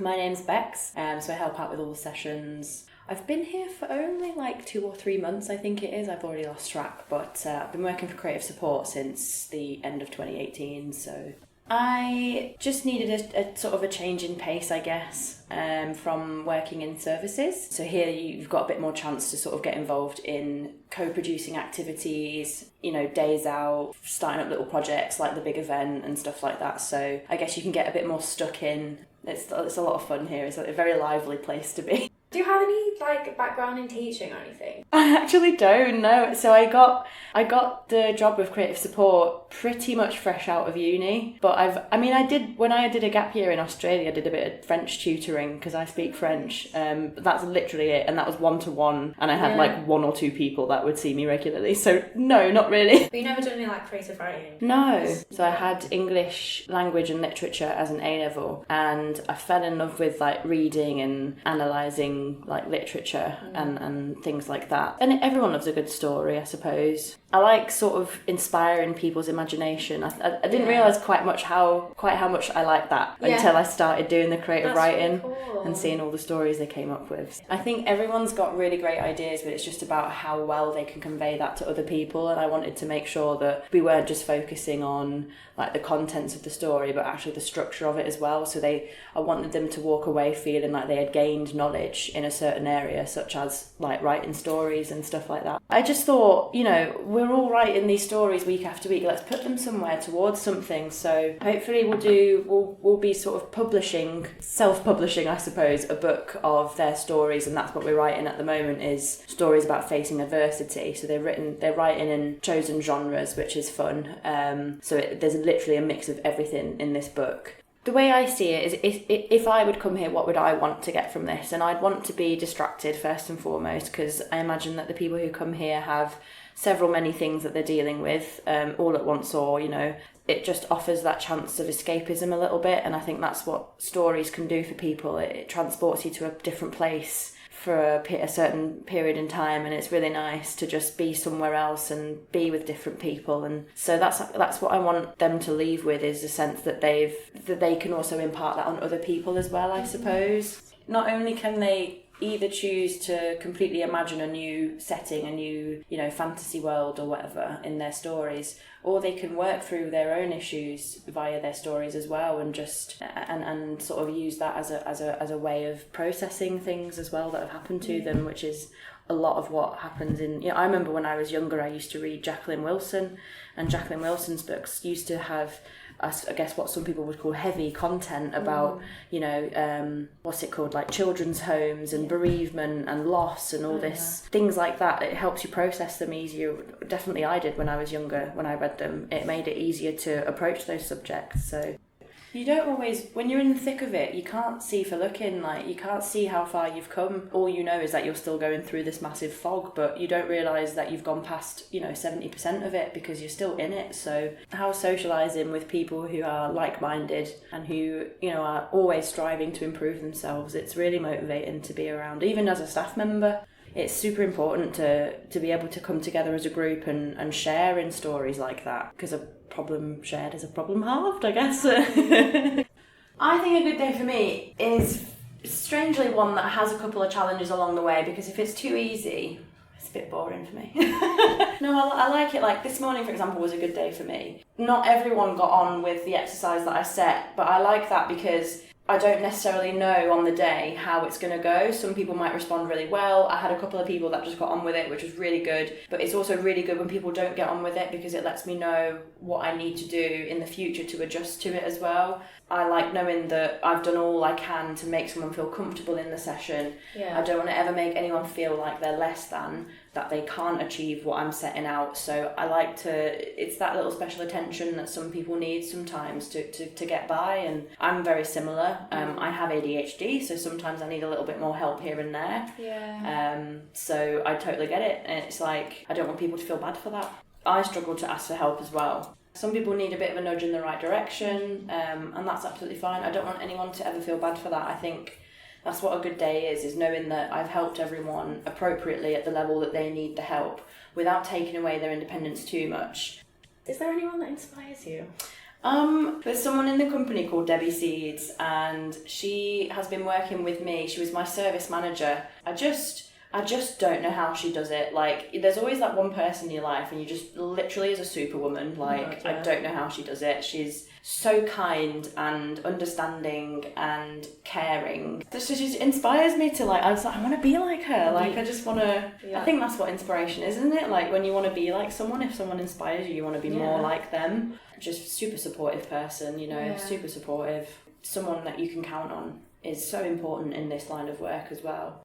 My name's Bex, so I help out with all the sessions. I've been here for only like 2 or 3 months, I think it is. I've already lost track, but I've been working for creative support since the end of 2018, so I just needed a sort of a change in pace, I guess, from working in services. So here you've got a bit more chance to sort of get involved in co-producing activities, days out, starting up little projects like the big event and stuff like that. So I guess you can get a bit more stuck in. It's a lot of fun here. It's a very lively place to be. Do you have any background in teaching or anything? I actually don't know. So I got the job of creative support pretty much fresh out of uni. But when I did a gap year in Australia, I did a bit of French tutoring because I speak French. But that's literally it, and that was 1-to-1, and I had like 1 or 2 people that would see me regularly. So no, not really. But you never done any creative writing? No. So I had English language and literature as an A level, and I fell in love with reading and analysing literature and things like that. And everyone loves a good story, I suppose. I like sort of inspiring people's imagination. I didn't realise quite how much I liked that until I started doing the creative writing really cool. and seeing all the stories they came up with. I think everyone's got really great ideas, but it's just about how well they can convey that to other people, and I wanted to make sure that we weren't just focusing on the contents of the story, but actually the structure of it as well. So I wanted them to walk away feeling like they had gained knowledge in a certain area, such as writing stories and stuff like that. I just thought, we're all writing these stories week after week. Let's put them somewhere towards something. So hopefully we'll be sort of self-publishing, I suppose, a book of their stories, and that's what we're writing at the moment, is stories about facing adversity. So they're writing in chosen genres, which is fun. There's literally a mix of everything in this book. The way I see it is, if I would come here, what would I want to get from this? And I'd want to be distracted first and foremost, because I imagine that the people who come here have many things that they're dealing with all at once, or, it just offers that chance of escapism a little bit. And I think that's what stories can do for people. It transports you to a different place for a certain period in time, and it's really nice to just be somewhere else and be with different people. And so that's what I want them to leave with, is a sense that they can also impart that on other people as well, I suppose. Not only can they either choose to completely imagine a new setting, a new, fantasy world or whatever in their stories, or they can work through their own issues via their stories as well, and just and sort of use that as a way of processing things as well that have happened to them, which is a lot of what happens in... I remember when I was younger, I used to read Jacqueline Wilson, and Jacqueline Wilson's books used to have, I guess, what some people would call heavy content about, what's it called, children's homes and bereavement and loss and all this, things like that. It helps you process them easier. Definitely I did when I was younger, when I read them. It made it easier to approach those subjects. So you don't always, when you're in the thick of it, you can't see for looking, you can't see how far you've come. All you know is that you're still going through this massive fog, but you don't realise that you've gone past, 70% of it because you're still in it. So how socialising with people who are like-minded and who, are always striving to improve themselves, it's really motivating to be around. Even as a staff member, it's super important to be able to come together as a group and share in stories like that, because a problem shared is a problem halved, I guess. I think a good day for me is strangely one that has a couple of challenges along the way, because if it's too easy, it's a bit boring for me. No, I like it. This morning, for example, was a good day for me. Not everyone got on with the exercise that I set, but I like that because I don't necessarily know on the day how it's going to go. Some people might respond really well. I had a couple of people that just got on with it, which was really good. But it's also really good when people don't get on with it, because it lets me know what I need to do in the future to adjust to it as well. I like knowing that I've done all I can to make someone feel comfortable in the session. Yeah. I don't want to ever make anyone feel like they're less than, that they can't achieve what I'm setting out. So I like it's that little special attention that some people need sometimes to get by, and I'm very similar. I have ADHD, so sometimes I need a little bit more help here and there. Yeah. So I totally get it, and it's I don't want people to feel bad for that. I struggle to ask for help as well. Some people need a bit of a nudge in the right direction, and that's absolutely fine. I don't want anyone to ever feel bad for that. I think that's what a good day is knowing that I've helped everyone appropriately at the level that they need the help, without taking away their independence too much. Is there anyone that inspires you? There's someone in the company called Debbie Seeds, and she has been working with me. She was my service manager. I just don't know how she does it. Like, there's always that one person in your life and you just literally is a superwoman. Like, I don't know how she does it. She's so kind and understanding and caring. So she just inspires me to, like, I want to be like her. Like, I just want to, I think that's what inspiration is, isn't it? Like, when you want to be like someone, if someone inspires you, you want to be more like them. Just super supportive person, super supportive. Someone that you can count on is so important in this line of work as well.